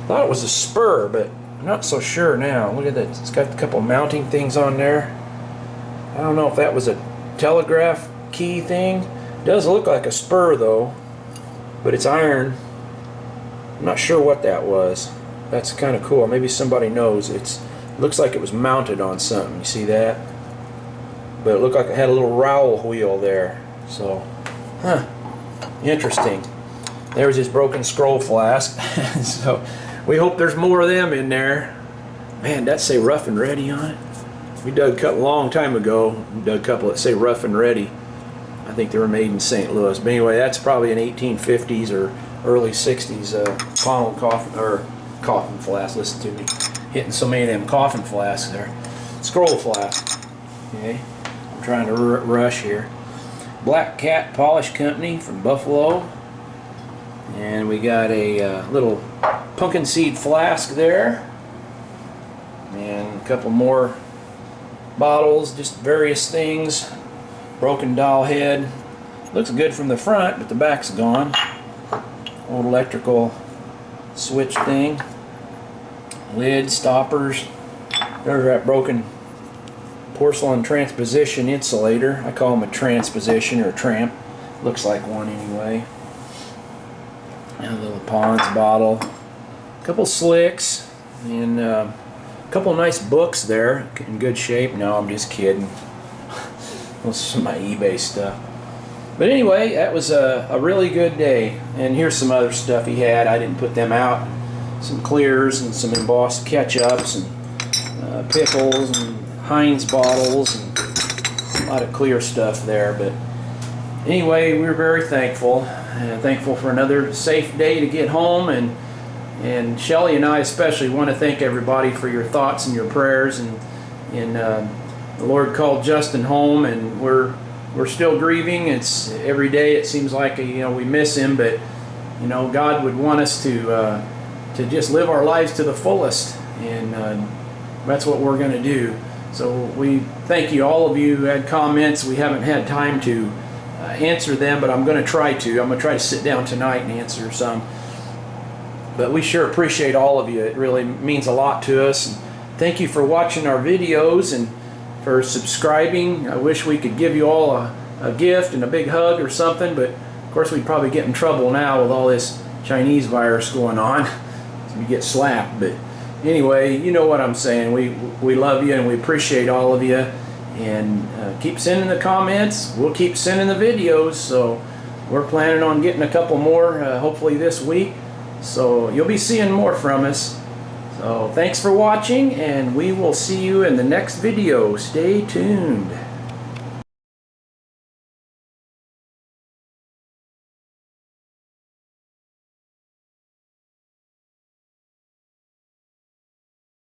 Thought it was a spur, but I'm not so sure now. Look at that. It's got a couple mounting things on there. I don't know if that was a telegraph key thing. It does look like a spur though, but it's iron. I'm not sure what that was. That's kind of cool. Maybe somebody knows. It looks like it was mounted on something. You see that? But it looked like it had a little rowel wheel there. So, interesting. There's his broken scroll flask. So, we hope there's more of them in there. Man, that say rough and ready on it. We dug a couple a long time ago. We dug a couple that say rough and ready. I think they were made in St. Louis. But anyway, that's probably an 1850s or early 60s Pontil coffin flask. Listen to me. Hitting so many of them coffin flasks there. Scroll flask. Okay. I'm trying to rush here. Black Cat Polish Company from Buffalo. And we got a little pumpkin seed flask there. And a couple more bottles, just various things. Broken doll head. Looks good from the front, but the back's gone. Old electrical switch thing. Lid, stoppers. There's that broken porcelain transposition insulator. I call them a transposition or a tramp. Looks like one anyway. And a little Pond's bottle. A couple slicks. And a couple nice books there in good shape. No, I'm just kidding. This is my eBay stuff. But anyway, that was a really good day. And here's some other stuff he had. I didn't put them out. Some clears and some embossed ketchups and pickles and Heinz bottles and a lot of clear stuff there. But anyway, we're very thankful. Thankful for another safe day to get home. And Shelley and I especially want to thank everybody for your thoughts and your prayers. And the Lord called Justin home, and we're still grieving. It's every day it seems like we miss him, but God would want us to just live our lives to the fullest, and that's what we're going to do. So we thank you, all of you who had comments. We haven't had time to answer them, but I'm going to try to. I'm going to try to sit down tonight and answer some. But we sure appreciate all of you. It really means a lot to us. And thank you for watching our videos and for subscribing. I wish we could give you all a gift and a big hug or something, but of course we'd probably get in trouble now with all this Chinese virus going on. We get slapped. But anyway, you know what I'm saying. We love you and we appreciate all of you. And keep sending the comments. We'll keep sending the videos. So we're planning on getting a couple more hopefully this week. So you'll be seeing more from us. So thanks for watching, and we will see you in the next video. Stay tuned.